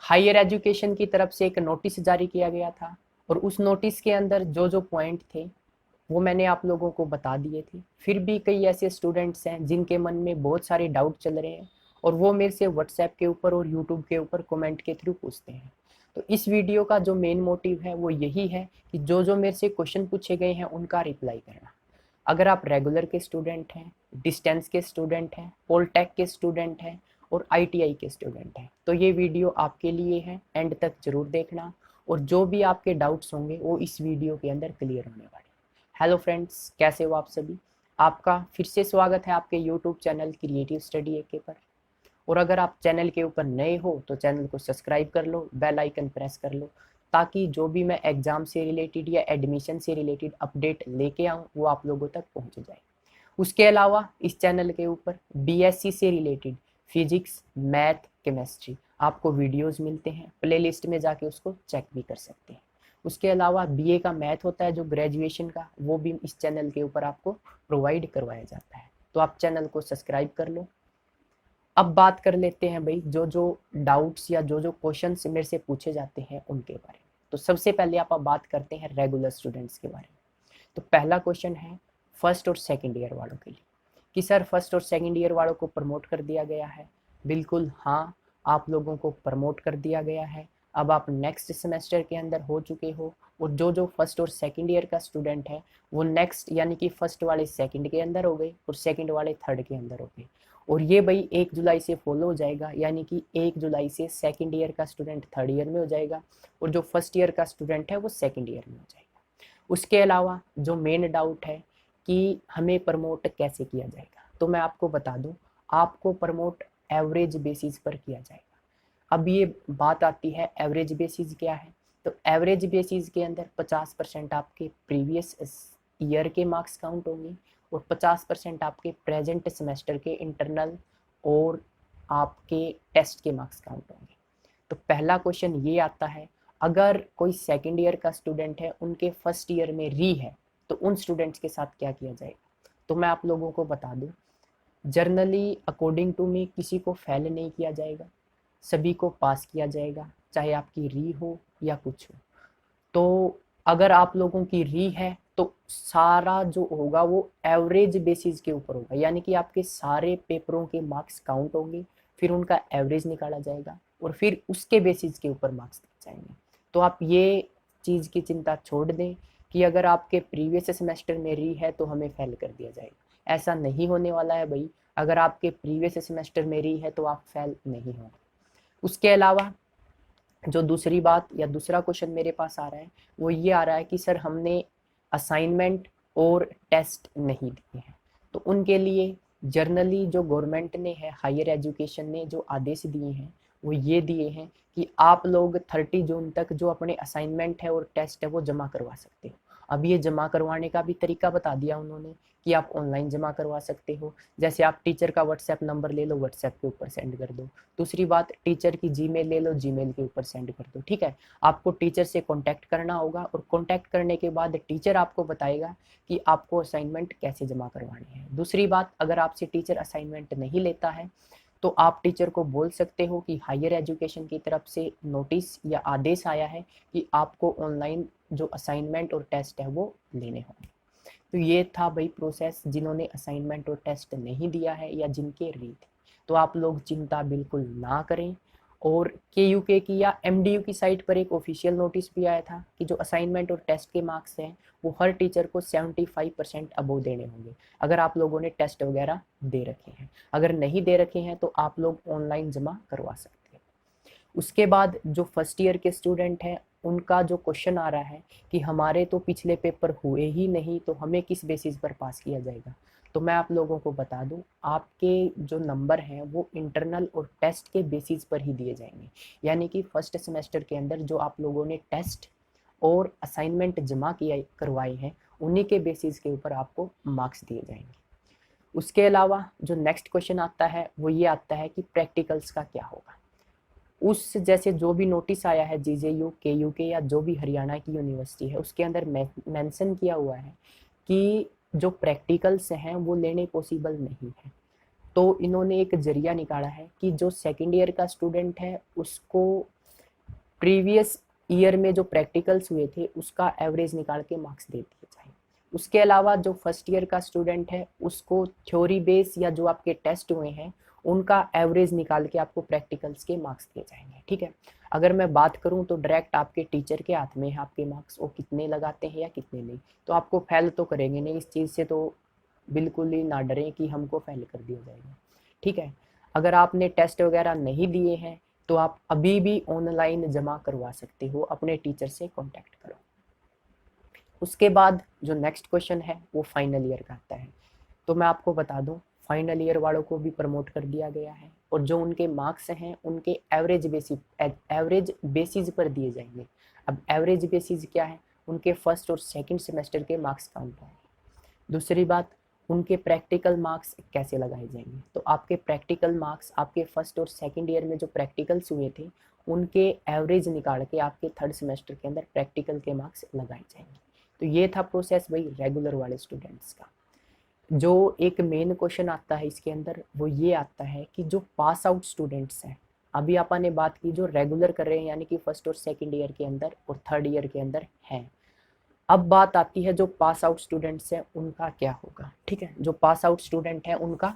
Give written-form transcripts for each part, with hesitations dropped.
Higher education की तरफ से एक नोटिस जारी किया गया था और उस नोटिस के अंदर जो जो पॉइंट थे वो मैंने आप लोगों को बता दिए थे। फिर भी कई ऐसे स्टूडेंट्स हैं जिनके मन में बहुत सारे डाउट चल रहे हैं और वो मेरे से व्हाट्सएप के ऊपर और यूट्यूब के ऊपर कमेंट के थ्रू पूछते हैं। तो इस वीडियो का जो मेन मोटिव है वो यही है कि जो जो मेरे से क्वेश्चन पूछे गए हैं उनका रिप्लाई करना। अगर आप रेगुलर के स्टूडेंट हैं, डिस्टेंस के स्टूडेंट हैं, पोलटेक के स्टूडेंट हैं और आईटीआई के स्टूडेंट हैं तो ये वीडियो आपके लिए है, एंड तक जरूर देखना और जो भी आपके डाउट्स होंगे वो इस वीडियो के अंदर क्लियर होने वाले। हेलो फ्रेंड्स, कैसे हो आप सभी। आपका फिर से स्वागत है आपके यूट्यूब चैनल क्रिएटिव स्टडी एके पर। और अगर आप चैनल के ऊपर नए हो तो चैनल को सब्सक्राइब कर लो, बेल आइकन प्रेस कर लो, ताकि जो भी मैं एग्ज़ाम से रिलेटेड या एडमिशन से रिलेटेड अपडेट लेके आऊँ वो आप लोगों तक पहुँच जाए। उसके अलावा इस चैनल के ऊपर बीएससी से रिलेटेड फिजिक्स, मैथ, केमिस्ट्री आपको वीडियोस मिलते हैं, प्लेलिस्ट में जाके उसको चेक भी कर सकते हैं। उसके अलावा बीए का मैथ होता है जो ग्रेजुएशन का, वो भी इस चैनल के ऊपर आपको प्रोवाइड करवाया जाता है। तो आप चैनल को सब्सक्राइब कर लो। अब बात कर लेते हैं भाई जो जो डाउट्स या जो जो क्वेश्चन मेरे से पूछे जाते हैं उनके बारे में। तो सबसे पहले आप बात करते हैं रेगुलर स्टूडेंट्स के बारे में। तो पहला क्वेश्चन है फर्स्ट और सेकंड ईयर वालों के लिए कि सर फर्स्ट और सेकंड ईयर वालों को प्रमोट कर दिया गया है। बिल्कुल हाँ, आप लोगों को प्रमोट कर दिया गया है। अब आप नेक्स्ट सेमेस्टर के अंदर हो चुके हो और जो जो फर्स्ट और सेकंड ईयर का स्टूडेंट है वो नेक्स्ट यानी कि फर्स्ट वाले सेकंड के अंदर हो गए और सेकंड वाले थर्ड के अंदर हो गए। और ये भाई 1 जुलाई से फॉलो हो जाएगा, यानी कि 1 जुलाई से सेकंड ईयर का स्टूडेंट थर्ड ईयर में हो जाएगा और जो फर्स्ट ईयर का स्टूडेंट है वो सेकंड ईयर में हो जाएगा। उसके अलावा जो मेन डाउट है कि हमें प्रमोट कैसे किया जाएगा, तो मैं आपको बता दूं, आपको प्रमोट एवरेज बेसिस पर किया जाएगा। अब ये बात आती है एवरेज बेसिस क्या है। तो एवरेज बेसिस के अंदर 50% आपके प्रीवियस ईयर के मार्क्स काउंट होंगे और 50% आपके प्रेजेंट सेमेस्टर के इंटरनल और आपके टेस्ट के मार्क्स काउंट होंगे। तो पहला क्वेश्चन ये आता है, अगर कोई सेकंड ईयर का स्टूडेंट है उनके फर्स्ट ईयर में री है तो उन स्टूडेंट्स के साथ क्या किया जाएगा। तो मैं आप लोगों को बता दूं, जर्नली अकॉर्डिंग टू मी किसी को फेल नहीं किया जाएगा, सभी को पास किया जाएगा, चाहे आपकी री हो या कुछ हो। तो अगर आप लोगों की री है तो सारा जो होगा वो एवरेज बेसिस के ऊपर होगा, यानी कि आपके सारे पेपरों के मार्क्स काउंट होंगे, फिर उनका एवरेज निकाला जाएगा और फिर उसके बेसिस के ऊपर मार्क्स दिए जाएंगे। तो आप ये चीज़ की चिंता छोड़ दें कि अगर आपके प्रीवियस सेमेस्टर में री है तो हमें फेल कर दिया जाएगा। ऐसा नहीं होने वाला है भाई, अगर आपके प्रीवियस सेमेस्टर में री है तो आप फेल नहीं होंगे। उसके अलावा जो दूसरी बात या दूसरा क्वेश्चन मेरे पास आ रहा है वो ये आ रहा है कि सर हमने असाइनमेंट और टेस्ट नहीं दिए हैं। तो उनके लिए जर्नली जो गवर्नमेंट ने है, हायर एजुकेशन ने जो आदेश दिए हैं वो ये दिए हैं कि आप लोग 30 जून तक जो अपने असाइनमेंट है और टेस्ट है वो जमा करवा सकते हो। अब ये जमा करवाने का भी तरीका बता दिया उन्होंने कि आप ऑनलाइन जमा करवा सकते हो। जैसे आप टीचर का व्हाट्सएप नंबर ले लो, व्हाट्सएप के ऊपर सेंड कर दो। दूसरी बात, टीचर की जीमेल ले लो, जीमेल के ऊपर सेंड कर दो। ठीक है, आपको टीचर से कांटेक्ट करना होगा और कांटेक्ट करने के बाद टीचर आपको बताएगा कि आपको असाइनमेंट कैसे जमा करवानी है। दूसरी बात, अगर आपसे टीचर असाइनमेंट नहीं लेता है तो आप टीचर को बोल सकते हो कि हायर एजुकेशन की तरफ से नोटिस या आदेश आया है कि आपको ऑनलाइन जो असाइनमेंट और टेस्ट है वो लेने होंगे। तो ये था भाई प्रोसेस, जिन्होंने असाइनमेंट और टेस्ट नहीं दिया है या जिनके री थे तो आप लोग चिंता बिल्कुल ना करें। और के यू के की या एम डी यू की साइट पर एक ऑफिशियल नोटिस भी आया था कि जो असाइनमेंट और टेस्ट के मार्क्स हैं वो हर टीचर को 75% अबोव देने होंगे, अगर आप लोगों ने टेस्ट वगैरह दे रखे हैं। अगर नहीं दे रखे हैं तो आप लोग ऑनलाइन जमा करवा सकते हैं। उसके बाद जो फर्स्ट ईयर के स्टूडेंट हैं उनका जो क्वेश्चन आ रहा है कि हमारे तो पिछले पेपर हुए ही नहीं तो हमें किस बेसिस पर पास किया जाएगा। तो मैं आप लोगों को बता दूं, आपके जो नंबर हैं वो इंटरनल और टेस्ट के बेसिस पर ही दिए जाएंगे, यानी कि फर्स्ट सेमेस्टर के अंदर जो आप लोगों ने टेस्ट और असाइनमेंट जमा किया करवाए हैं उन्हीं के बेसिस के ऊपर आपको मार्क्स दिए जाएंगे। उसके अलावा जो नेक्स्ट क्वेश्चन आता है वो ये आता है कि प्रैक्टिकल्स का क्या होगा। उस जैसे जो भी नोटिस आया है जीजेयू, केयू के या जो भी हरियाणा की यूनिवर्सिटी है उसके अंदर मेंशन किया हुआ है कि जो प्रैक्टिकल्स हैं वो लेने पॉसिबल नहीं है। तो इन्होंने एक जरिया निकाला है कि जो सेकेंड ईयर का स्टूडेंट है उसको प्रीवियस ईयर में जो प्रैक्टिकल्स हुए थे उसका एवरेज निकाल के मार्क्स दे दिए जाएंगे। उसके अलावा जो फर्स्ट ईयर का स्टूडेंट है उसको थ्योरी बेस या जो आपके टेस्ट हुए हैं उनका एवरेज निकाल के आपको प्रैक्टिकल्स के मार्क्स दिए जाएंगे। ठीक है, अगर मैं बात करूं तो डायरेक्ट आपके टीचर के हाथ में है आपके मार्क्स वो कितने लगाते हैं या कितने नहीं, तो आपको फेल तो करेंगे नहीं, इस चीज़ से तो बिल्कुल ही ना डरें कि हमको फेल कर दिया जाएगा। ठीक है, अगर आपने टेस्ट वगैरह नहीं दिए हैं तो आप अभी भी ऑनलाइन जमा करवा सकते हो, अपने टीचर से कांटेक्ट करो। उसके बाद जो नेक्स्ट क्वेश्चन है वो फाइनल ईयर का आता है। तो मैं आपको बता दूं फाइनल ईयर वालों को भी प्रमोट कर दिया गया है और जो उनके मार्क्स हैं उनके एवरेज बेसिस पर दिए जाएंगे। अब एवरेज बेसिस क्या है, उनके फर्स्ट और सेकंड सेमेस्टर के मार्क्स काउंट होंगे। दूसरी बात, उनके प्रैक्टिकल मार्क्स कैसे लगाए जाएंगे, तो आपके प्रैक्टिकल मार्क्स आपके फर्स्ट और सेकंड ईयर में जो प्रैक्टिकल्स हुए थे उनके एवरेज निकाल के आपके थर्ड सेमेस्टर के अंदर प्रैक्टिकल के मार्क्स लगाए जाएंगे। तो ये था प्रोसेस भाई रेगुलर वाले स्टूडेंट्स का। जो एक मेन क्वेश्चन आता है इसके अंदर वो ये आता है कि जो पास आउट स्टूडेंट्स हैं, अभी अपन ने बात की जो रेगुलर कर रहे हैं यानी कि फर्स्ट और सेकंड ईयर के अंदर और थर्ड ईयर के अंदर हैं, अब बात आती है जो पास आउट स्टूडेंट्स हैं उनका क्या होगा। ठीक है, जो पास आउट स्टूडेंट है उनका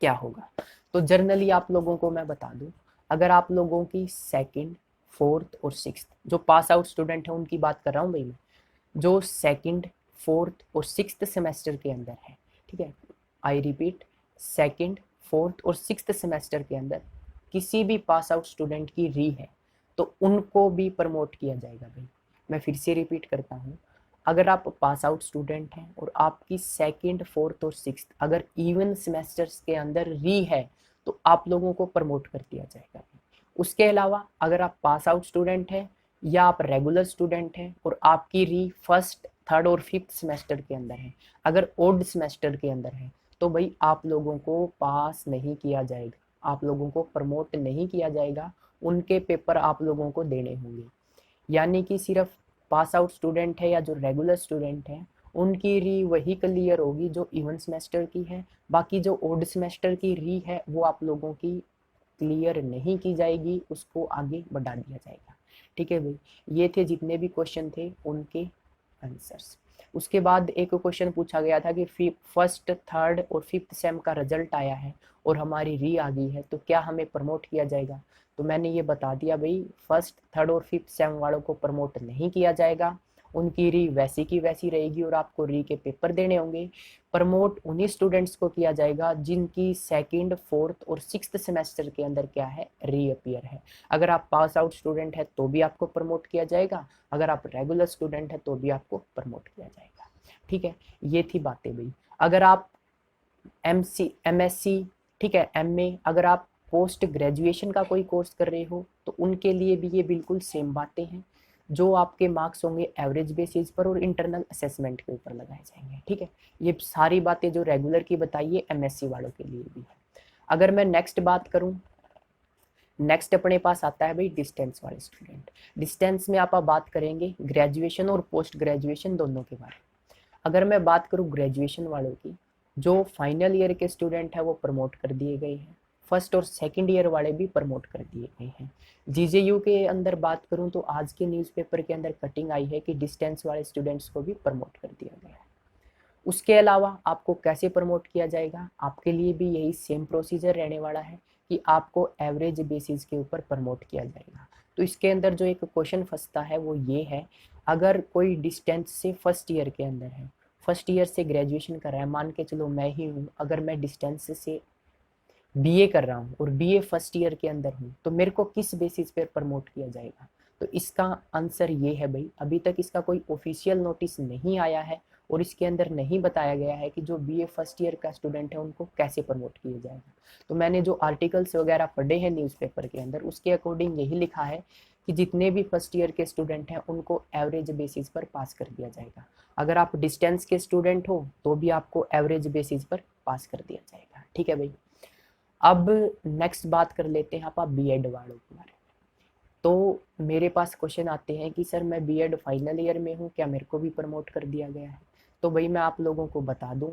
क्या होगा, तो जनरली आप लोगों को मैं बता दूं, अगर आप लोगों की सेकंड, फोर्थ और सिक्स्थ जो पास आउट स्टूडेंट है उनकी बात कर रहा हूँ भाई मैं, जो सेकंड, फोर्थ और सिक्स्थ सेमेस्टर के अंदर है। ठीक है, आई रिपीट, सेकंड, फोर्थ और सिक्स्थ सेमेस्टर के अंदर किसी भी पास आउट स्टूडेंट की री है तो उनको भी प्रमोट किया जाएगा भाई। मैं फिर से रिपीट करता हूँ, अगर आप पास आउट स्टूडेंट हैं और आपकी सेकंड, फोर्थ और सिक्स्थ अगर इवन सेमेस्टर्स के अंदर री है तो आप लोगों को प्रमोट कर दिया जाएगा। उसके अलावा अगर आप पास आउट स्टूडेंट हैं या आप रेगुलर स्टूडेंट हैं और आपकी री फर्स्ट, थर्ड और फिफ्थ सेमेस्टर के अंदर है, अगर ओड सेमेस्टर के अंदर है, तो भाई आप लोगों को पास नहीं किया जाएगा, आप लोगों को प्रमोट नहीं किया जाएगा, उनके पेपर आप लोगों को देने होंगे। यानी कि सिर्फ पास आउट स्टूडेंट है या जो रेगुलर स्टूडेंट है उनकी री वही क्लियर होगी जो इवन सेमेस्टर की है, बाकी जो ओड सेमेस्टर की री है वो आप लोगों की क्लियर नहीं की जाएगी, उसको आगे बढ़ा दिया जाएगा। ठीक है भाई, ये थे जितने भी क्वेश्चन थे उनके आंसर्स। उसके बाद एक क्वेश्चन पूछा गया था कि फर्स्ट, थर्ड और फिफ्थ सेम का रिजल्ट आया है और हमारी री आ गई है तो क्या हमें प्रमोट किया जाएगा, तो मैंने ये बता दिया भाई फर्स्ट, थर्ड और फिफ्थ सेम वालों को प्रमोट नहीं किया जाएगा, उनकी री वैसी की वैसी रहेगी और आपको री के पेपर देने होंगे। प्रमोट उन्हीं स्टूडेंट्स को किया जाएगा जिनकी सेकंड, फोर्थ और सिक्स्थ सेमेस्टर के अंदर क्या है, रीअपियर है। अगर आप पास आउट स्टूडेंट है तो भी आपको प्रमोट किया जाएगा, अगर आप रेगुलर स्टूडेंट है तो भी आपको प्रमोट किया जाएगा। ठीक है, ये थी बातें भाई। अगर आप MSc, ठीक है, MA, अगर आप पोस्ट ग्रेजुएशन का कोई कोर्स कर रहे हो तो उनके लिए भी ये बिल्कुल सेम बातें हैं, जो आपके मार्क्स होंगे एवरेज बेसिस पर और इंटरनल असेसमेंट के ऊपर लगाए जाएंगे। ठीक है, ये सारी बातें जो रेगुलर की बताइए MSc वालों के लिए भी है। अगर मैं नेक्स्ट बात करूं, नेक्स्ट अपने पास आता है भाई डिस्टेंस वाले स्टूडेंट। डिस्टेंस में आप बात करेंगे ग्रेजुएशन और पोस्ट ग्रेजुएशन दोनों के बारे में। अगर मैं बात करूं ग्रेजुएशन वालों की, जो फाइनल ईयर के स्टूडेंट है वो प्रमोट कर दिए गए हैं, फर्स्ट और सेकंड ईयर वाले भी प्रमोट कर दिए गए हैं। GJU के अंदर बात करूं तो आज के न्यूज़पेपर के अंदर कटिंग आई है कि डिस्टेंस वाले स्टूडेंट्स को भी प्रमोट कर दिया गया है। उसके अलावा आपको कैसे प्रमोट किया जाएगा, आपके लिए भी यही सेम प्रोसीजर रहने वाला है कि आपको एवरेज बेसिस के ऊपर प्रमोट किया जाएगा। तो इसके अंदर जो एक क्वेश्चन फंसता है वो ये है, अगर कोई डिस्टेंस से फर्स्ट ईयर के अंदर है, फर्स्ट ईयर से ग्रेजुएशन कर रहा है, मान के चलो मैं ही हूँ, अगर मैं डिस्टेंस से BA कर रहा हूँ और BA फर्स्ट ईयर के अंदर हूँ तो मेरे को किस बेसिस पर प्रमोट किया जाएगा, तो इसका आंसर ये है भाई, अभी तक इसका कोई ऑफिशियल नोटिस नहीं आया है और इसके अंदर नहीं बताया गया है कि जो BA फर्स्ट ईयर का स्टूडेंट है उनको कैसे प्रमोट किया जाएगा। तो मैंने जो आर्टिकल्स वगैरह पढ़े हैं न्यूज़पेपर के अंदर उसके अकॉर्डिंग यही लिखा है कि जितने भी फर्स्ट ईयर के स्टूडेंट हैं उनको एवरेज बेसिस पर पास कर दिया जाएगा। अगर आप डिस्टेंस के स्टूडेंट हो तो भी आपको एवरेज बेसिस पर पास कर दिया जाएगा। ठीक है भाई, अब नेक्स्ट बात कर लेते हैं आप B.Ed वालों के बारे में। तो मेरे पास क्वेश्चन आते हैं कि सर मैं B.Ed फाइनल ईयर में हूँ, क्या मेरे को भी प्रमोट कर दिया गया है, तो भाई मैं आप लोगों को बता दूं,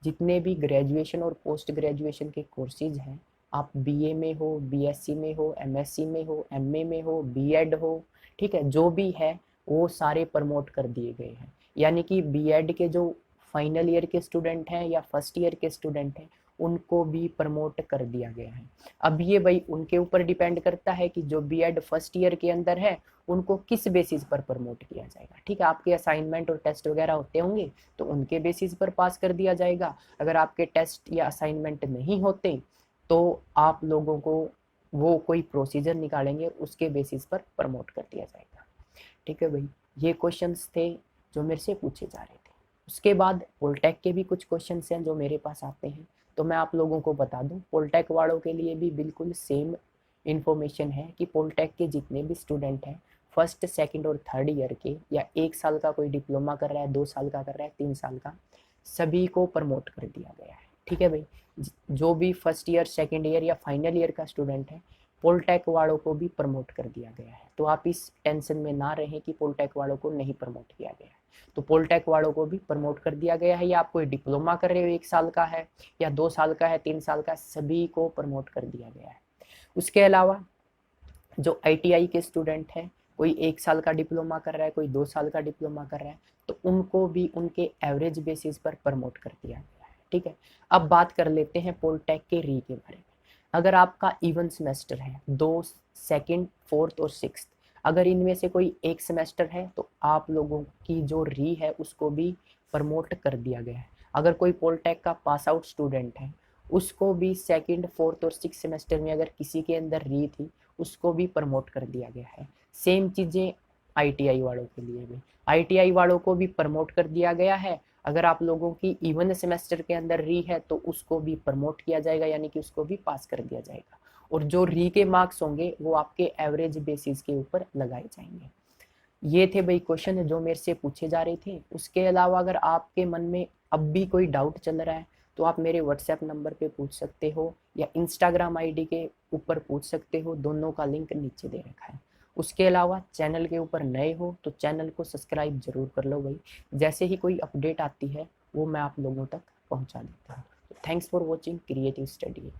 जितने भी ग्रेजुएशन और पोस्ट ग्रेजुएशन के कोर्सेज हैं आप बीए में हो, बीएससी में हो, एमएससी में हो, एमए में हो, बीएड हो, ठीक है, जो भी है वो सारे प्रमोट कर दिए गए हैं। यानी कि बीएड के जो फाइनल ईयर के स्टूडेंट हैं या फर्स्ट ईयर के स्टूडेंट हैं उनको भी प्रमोट कर दिया गया है। अब ये भाई उनके ऊपर डिपेंड करता है कि जो बीएड फर्स्ट ईयर के अंदर है उनको किस बेसिस पर प्रमोट किया जाएगा। ठीक है, आपके असाइनमेंट और टेस्ट वगैरह होते होंगे तो उनके बेसिस पर पास कर दिया जाएगा। अगर आपके टेस्ट या असाइनमेंट नहीं होते तो आप लोगों को वो कोई प्रोसीजर निकालेंगे, उसके बेसिस पर प्रमोट कर दिया जाएगा। ठीक है भाई, ये क्वेश्चंस थे जो मेरे से पूछे जा रहे थे। उसके बाद पोलटेक के भी कुछ क्वेश्चंस हैं जो मेरे पास आते हैं, तो मैं आप लोगों को बता दूं पोलटेक वालों के लिए भी बिल्कुल सेम इन्फॉर्मेशन है कि पोलटेक के जितने भी स्टूडेंट हैं फर्स्ट, सेकंड और थर्ड ईयर के, या 1 साल का कोई डिप्लोमा कर रहा है, 2 साल का कर रहा है, 3 साल का, सभी को प्रमोट कर दिया गया है। ठीक है भाई, जो भी फर्स्ट ईयर, सेकंड ईयर या फाइनल ईयर का स्टूडेंट है पोलटेक वालों को भी प्रमोट कर दिया गया है। तो आप इस टेंशन में ना रहें कि पोलटेक वालों को नहीं प्रमोट किया गया है, तो पोलटेक वालों को भी प्रमोट कर दिया गया है। या आप कोई डिप्लोमा कर रहे हो, 1 साल का है या 2 साल का है, 3 साल का, सभी को प्रमोट कर दिया गया है। उसके अलावा जो आईटीआई के स्टूडेंट हैं, कोई 1 साल का डिप्लोमा कर रहा है, कोई 2 साल का डिप्लोमा कर रहा है, तो उनको भी उनके एवरेज बेसिस पर प्रमोट कर दिया गया है। ठीक है, अब बात कर लेते हैं पोलटेक के री के बारे में। अगर आपका इवन सेमेस्टर है, 2, सेकंड, फोर्थ और सिक्स्थ, अगर इनमें से कोई एक सेमेस्टर है तो आप लोगों की जो री है उसको भी प्रमोट कर दिया गया है। अगर कोई पोलटेक का पास आउट स्टूडेंट है उसको भी सेकंड, फोर्थ और सिक्स सेमेस्टर में अगर किसी के अंदर री थी उसको भी प्रमोट कर दिया गया है। सेम चीज़ें आईटीआई वालों के लिए भी, आईटीआई वालों को भी प्रमोट कर दिया गया है। अगर आप लोगों की इवन सेमेस्टर के अंदर री है तो उसको भी प्रमोट किया जाएगा, यानी कि उसको भी पास कर दिया जाएगा। और जो री के मार्क्स होंगे वो आपके एवरेज बेसिस के ऊपर लगाए जाएंगे। ये थे भाई क्वेश्चन जो मेरे से पूछे जा रहे थे। उसके अलावा अगर आपके मन में अब भी कोई डाउट चल रहा है तो आप मेरे व्हाट्सएप नंबर पे पूछ सकते हो या इंस्टाग्राम आईडी के ऊपर पूछ सकते हो, दोनों का लिंक नीचे दे रखा है। उसके अलावा चैनल के ऊपर नए हो तो चैनल को सब्सक्राइब जरूर कर लो भाई, जैसे ही कोई अपडेट आती है वो मैं आप लोगों तक पहुंचा देता हूँ। Thanks for watching creative study.